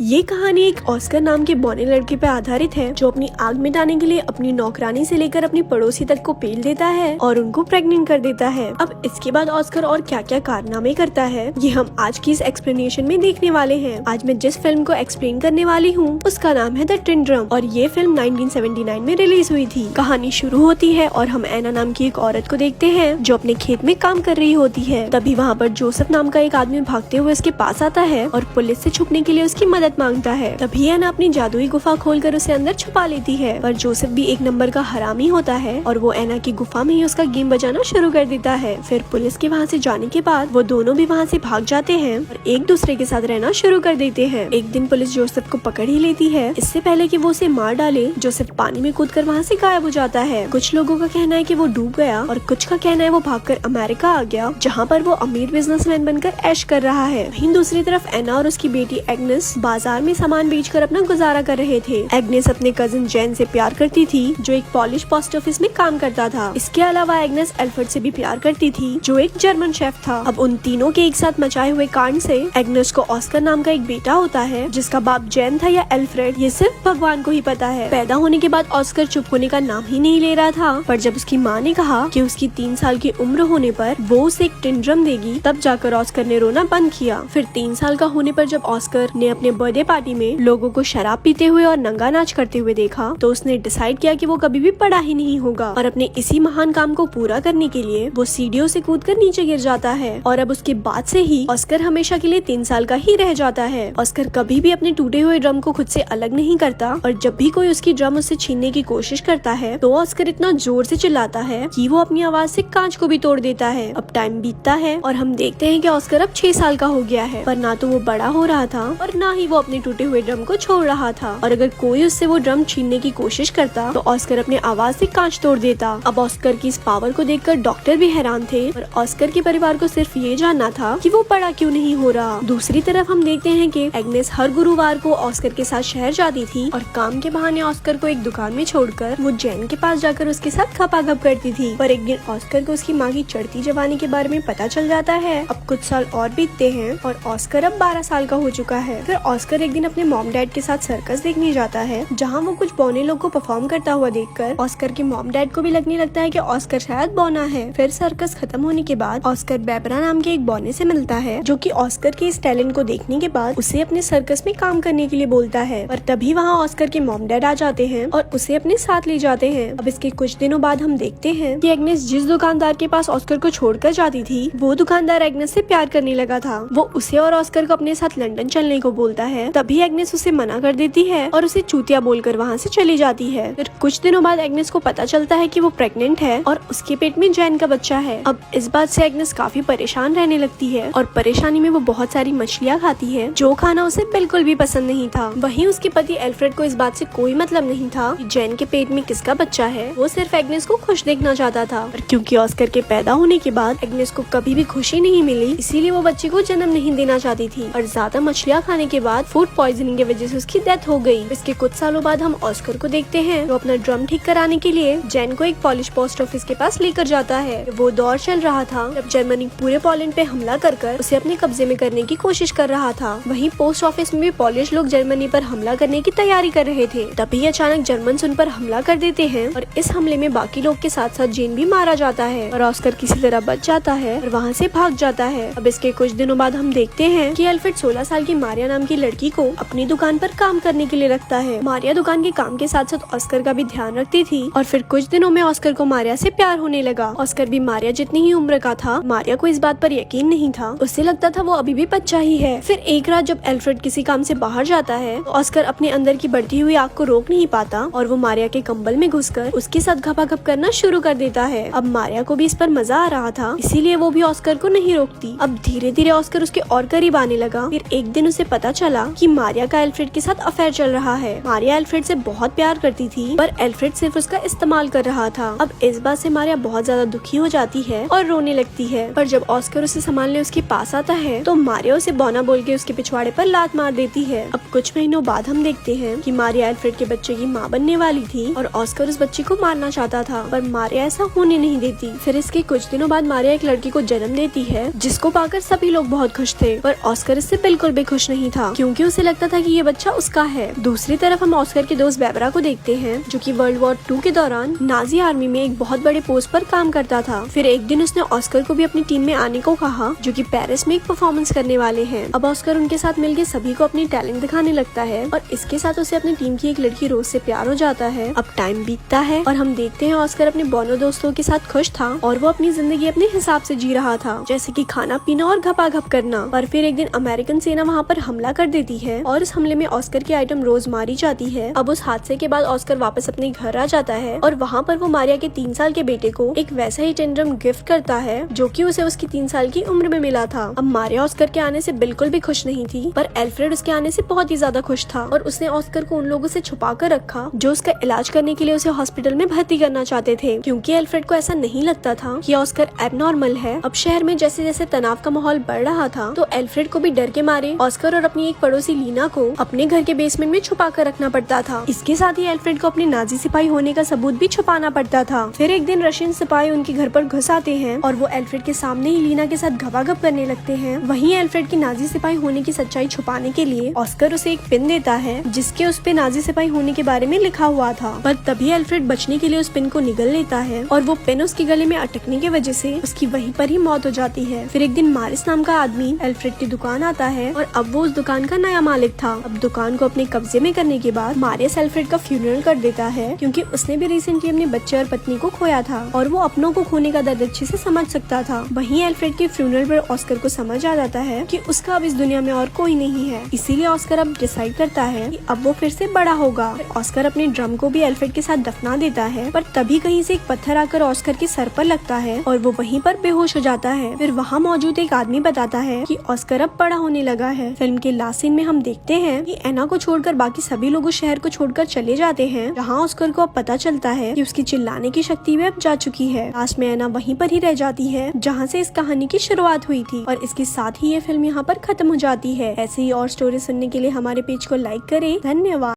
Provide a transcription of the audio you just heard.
ये कहानी एक ऑस्कर नाम के बौने लड़के पे आधारित है जो अपनी आग मिटाने के लिए अपनी नौकरानी से लेकर अपनी पड़ोसी तक को पेल देता है और उनको प्रेग्नेंट कर देता है। अब इसके बाद ऑस्कर और क्या क्या कारनामे करता है ये हम आज की इस एक्सप्लेनेशन में देखने वाले हैं। आज मैं जिस फिल्म को एक्सप्लेन करने वाली हूँ उसका नाम है द टिन ड्रम और ये फिल्म 1979 में रिलीज हुई थी। कहानी शुरू होती है और हम एना नाम की एक औरत को देखते हैं जो अपने खेत में काम कर रही होती है। तभी वहाँ पर जोसेफ नाम का एक आदमी भागते हुए उसके पास आता है और पुलिस से छुपने के लिए उसकी मदद मांगता है। तभी एना अपनी जादुई गुफा खोलकर उसे अंदर छुपा लेती है, पर जोसेफ भी एक नंबर का हरामी होता है और वो एना की गुफा में ही उसका गेम बजाना शुरू कर देता है। फिर पुलिस के वहाँ से जाने के बाद वो दोनों भी वहाँ से भाग जाते हैं और एक दूसरे के साथ रहना शुरू कर देते हैं। एक दिन पुलिस जोसेफ को पकड़ ही लेती है। इससे पहले कि वो उसे मार डाले जोसेफ पानी में कूदकर वहाँ से गायब हो जाता है। कुछ लोगों का कहना है कि वो डूब गया और कुछ का कहना है वो भागकर अमेरिका आ गया जहाँ पर वो अमीर बिजनेसमैन बनकर ऐश कर रहा है। वहीं दूसरी तरफ एना और उसकी बेटी एग्नेस बाजार में सामान बेचकर अपना गुजारा कर रहे थे। एग्नेस अपने कजिन जैन से प्यार करती थी जो एक पॉलिश पोस्ट ऑफिस में काम करता था। इसके अलावा एग्नेस एल्फ्रेड से भी प्यार करती थी जो एक जर्मन शेफ था। अब उन तीनों के एक साथ मचाए हुए कांड से एग्नेस को ऑस्कर नाम का एक बेटा होता है जिसका बाप जैन था या एल्फ्रेड ये सिर्फ भगवान को ही पता है। पैदा होने के बाद ऑस्कर चुप होने का नाम ही नहीं ले रहा था, पर जब उसकी माँ ने कहा कि उसकी 3 साल की उम्र होने पर वो उसे एक टिन ड्रम देगी तब जाकर ऑस्कर ने रोना बंद किया। फिर 3 साल का होने पर जब ऑस्कर ने अपने बर्थडे पार्टी में लोगों को शराब पीते हुए और नंगा नाच करते हुए देखा तो उसने डिसाइड किया कि वो कभी भी बड़ा ही नहीं होगा और अपने इसी महान काम को पूरा करने के लिए वो सीढ़ियों से कूदकर नीचे गिर जाता है। और अब उसके बाद से ही ऑस्कर हमेशा के लिए 3 साल का ही रह जाता है। ऑस्कर कभी भी अपने टूटे हुए ड्रम को खुद से अलग नहीं करता और जब भी कोई उसकी ड्रम उससे छीनने की कोशिश करता है तो ऑस्कर इतना जोर से चिल्लाता है कि वो अपनी आवाज से कांच को भी तोड़ देता है। अब टाइम बीतता है और हम देखते हैं कि ऑस्कर अब 6 साल का हो गया है, पर ना तो वो बड़ा हो रहा था और ना ही वो अपने टूटे हुए ड्रम को छोड़ रहा था। और अगर कोई उससे वो ड्रम छीनने की कोशिश करता तो ऑस्कर अपने आवाज से कांच तोड़ देता। अब ऑस्कर की इस पावर को देखकर डॉक्टर भी हैरान थे और ऑस्कर के परिवार को सिर्फ ये जानना था कि वो बड़ा क्यों नहीं हो रहा। दूसरी तरफ हम देखते हैं कि एग्नेस हर गुरुवार को ऑस्कर के साथ शहर जाती थी और काम के बहाने ऑस्कर को एक दुकान में छोड़कर वो जैन के पास जाकर उसके साथ खपाखप करती थी। पर एक दिन ऑस्कर को उसकी माँ की चढ़ती जवानी के बारे में पता चल जाता है। अब कुछ साल और बीतते हैं और ऑस्कर अब 12 साल का हो चुका है। फिर ऑस्कर एक दिन अपने मॉम डैड के साथ सर्कस देखने जाता है जहाँ वो कुछ बौने लोग को परफॉर्म करता हुआ देखकर ऑस्कर के मॉम डैड को भी लगने लगता है कि ऑस्कर शायद बौना है। फिर सर्कस खत्म होने के बाद ऑस्कर बेबरा नाम के एक बौने से मिलता है जो कि ऑस्कर के इस टैलेंट को देखने के बाद उसे अपने सर्कस में काम करने के लिए बोलता है। और तभी वहाँ ऑस्कर के मॉम डैड आ जाते हैं और उसे अपने साथ ले जाते हैं। अब इसके कुछ दिनों बाद हम देखते हैं कि एग्नेस जिस दुकानदार के पास ऑस्कर को छोड़कर जाती थी वो दुकानदार एग्नेस से प्यार करने लगा था। वो उसे और ऑस्कर को अपने साथ लंदन चलने को बोलता है। तभी एग्नेस उसे मना कर देती है और उसे चूतिया बोलकर वहाँ से चली जाती है। फिर कुछ दिनों बाद एग्नेस को पता चलता है कि वो प्रेग्नेंट है और उसके पेट में जैन का बच्चा है। अब इस बात से एग्नेस काफी परेशान रहने लगती है और परेशानी में वो बहुत सारी मछलियाँ खाती है जो खाना उसे बिल्कुल भी पसंद नहीं था। वहीं उसके पति एल्फ्रेड को इस बात से कोई मतलब नहीं था कि जैन के पेट में किसका बच्चा है, वो सिर्फ एग्नेस को खुश देखना चाहता था। और क्योंकि ऑस्कर के पैदा होने के बाद एग्नेस को कभी भी खुशी नहीं मिली इसीलिए वो बच्चे को जन्म नहीं देना चाहती थी और ज्यादा मछलियाँ खाने के बाद फूड पॉइजनिंग की वजह से उसकी डेथ हो गई। इसके कुछ सालों बाद हम ऑस्कर को देखते हैं वो अपना ड्रम ठीक कराने के लिए जैन को एक पॉलिश पोस्ट ऑफिस के पास लेकर जाता है। वो दौर चल रहा था जब जर्मनी पूरे पोलैंड पे हमला कर उसे अपने कब्जे में करने की कोशिश कर रहा था। वहीं पोस्ट ऑफिस में भी पॉलिश लोग जर्मनी पर हमला करने की तैयारी कर रहे थे। तभी अचानक जर्मन उन पर हमला कर देते हैं और इस हमले में बाकी लोग के साथ साथ जेन भी मारा जाता है और ऑस्कर किसी तरह बच जाता है और वहाँ से भाग जाता है। अब इसके कुछ दिनों बाद हम देखते हैं कि एल्फ्रेड 16 साल की मारिया नाम की लड़की को अपनी दुकान पर काम करने के लिए रखता है। मारिया दुकान के काम के साथ साथ ऑस्कर का भी ध्यान रखती थी और फिर कुछ दिनों में ऑस्कर को मारिया से प्यार होने लगा। ऑस्कर भी मारिया जितनी ही उम्र का था। मारिया को इस बात पर यकीन नहीं था, उससे लगता था वो अभी भी बच्चा ही है। फिर एक रात जब एल्फ्रेड किसी काम से बाहर जाता है तो ऑस्कर अपने अंदर की बढ़ती हुई आग को रोक नहीं पाता और वो मारिया के कंबल में घुसकर उसके साथ घपाघप करना शुरू कर देता है। अब मारिया को भी इस पर मजा आ रहा था इसीलिए वो भी ऑस्कर को नहीं रोकती। अब धीरे धीरे ऑस्कर उसके और करीब आने लगा। फिर एक दिन उसे पता चला कि मारिया का एल्फ्रेड के साथ अफेयर चल रहा है। मारिया एल्फ्रेड से बहुत प्यार करती थी पर एल्फ्रेड सिर्फ उसका इस्तेमाल कर रहा था। अब इस बात से मारिया बहुत ज्यादा दुखी हो जाती है और रोने लगती है। पर जब ऑस्कर उसे संभालने उसके पास आता है तो मारिया उसे बौना बोल के उसके पिछवाड़े पर लात मार देती है। अब कुछ महीनों बाद हम देखते हैं कि मारिया एल्फ्रेड के बच्चे की माँ बनने वाली थी और ऑस्कर उस बच्चे को मारना चाहता था पर मारिया ऐसा होने नहीं देती। फिर इसके कुछ दिनों बाद मारिया एक लड़की को जन्म देती है जिसको पाकर सभी लोग बहुत खुश थे पर ऑस्कर इससे बिल्कुल भी खुश नहीं था क्योंकि क्योंकि उसे लगता था कि ये बच्चा उसका है। दूसरी तरफ हम ऑस्कर के दोस्त बेबरा को देखते हैं, जो कि वर्ल्ड वॉर 2 के दौरान नाजी आर्मी में एक बहुत बड़े पोस्ट पर काम करता था। फिर एक दिन उसने ऑस्कर को भी अपनी टीम में आने को कहा, जो कि पेरिस में एक परफॉर्मेंस करने वाले हैं। अब ऑस्कर उनके साथ मिलकर सभी को अपनी टैलेंट दिखाने लगता है और इसके साथ उसे अपनी टीम की एक लड़की रोज से प्यार हो जाता है। अब टाइम बीतता है और हम देखते हैं ऑस्कर अपने बोनो दोस्तों के साथ खुश था और वो अपनी जिंदगी अपने हिसाब से जी रहा था, जैसे कि खाना पीना और घपाघप करना। पर फिर एक दिन अमेरिकन सेना वहाँ पर हमला कर देती है और उस हमले में ऑस्कर की आइटम रोज मारी जाती है। अब उस हादसे के बाद ऑस्कर वापस अपने घर आ जाता है और वहाँ पर वो मारिया के 3 साल के बेटे को एक वैसा ही टेंड्रम गिफ्ट करता है, जो कि उसे उसकी 3 साल की उम्र में मिला था। अब मारिया ऑस्कर के आने से बिल्कुल भी खुश नहीं थी, पर एल्फ्रेड उसके आने से बहुत ही ज्यादा खुश था और उसने ऑस्कर को उन लोगों से छुपा कर रखा जो उसका इलाज करने के लिए उसे हॉस्पिटल में भर्ती करना चाहते थे, क्योंकि एल्फ्रेड को ऐसा नहीं लगता था कि ऑस्कर एबनॉर्मल है। अब शहर में जैसे जैसे तनाव का माहौल बढ़ रहा था, तो एल्फ्रेड को भी डर के मारे ऑस्कर और अपनी एक पड़ोसी लीना को अपने घर के बेसमेंट में छुपा कर रखना पड़ता था। इसके साथ ही एल्फ्रेड को अपने नाजी सिपाही होने का सबूत भी छुपाना पड़ता था। फिर एक दिन रशियन सिपाही उनके घर पर घुस आते हैं और वो एल्फ्रेड के सामने ही लीना के साथ घपाघप करने लगते हैं। वहीं एल्फ्रेड की नाजी सिपाही होने की सच्चाई छुपाने के लिए ऑस्कर उसे एक पिन देता है, जिसके उस पे नाजी सिपाही होने के बारे में लिखा हुआ था। पर तभी एल्फ्रेड बचने के लिए उस पिन को निगल लेता है और वो पिन उसके गले में अटकने की वजह से उसकी वहीं पर ही मौत हो जाती है। फिर एक दिन मारिस नाम का आदमी एल्फ्रेड की दुकान आता है और अब वो उस दुकान का नया मालिक था। अब दुकान को अपने कब्जे में करने के बाद मारिस एल्फ्रेड का फ्यूनरल कर देता है, क्योंकि उसने भी रिसेंटली अपने बच्चे और पत्नी को खोया था और वो अपनों को खोने का दर्द अच्छे से समझ सकता था। वहीं एल्फ्रेड के फ्यूनरल पर ऑस्कर को समझ आ जाता है कि उसका अब इस दुनिया में और कोई नहीं है। इसीलिए ऑस्कर अब डिसाइड करता है कि अब वो फिर से बड़ा होगा। ऑस्कर अपने ड्रम को भी एल्फ्रेड के साथ दफना देता है, पर तभी कहीं से एक पत्थर आकर ऑस्कर के सर पर लगता है और वो वहीं पर बेहोश हो जाता है। फिर वहाँ मौजूद एक आदमी बताता है कि ऑस्कर अब बड़ा होने लगा है। फिल्म के लास्ट सीन में हम देखते हैं कि एना को छोड़कर बाकी सभी लोग उस शहर को छोड़कर चले जाते हैं, जहाँ ऑस्कर को अब पता चलता है कि उसकी चिल्लाने की शक्ति भी अब जा चुकी है। लास्ट में एना वहीं पर ही रह जाती है जहाँ से इस कहानी की शुरुआत हुई थी और इसके साथ ही ये फिल्म यहाँ पर खत्म हो जाती है। ऐसे ही और स्टोरी सुनने के लिए हमारे पेज को लाइक करें। धन्यवाद।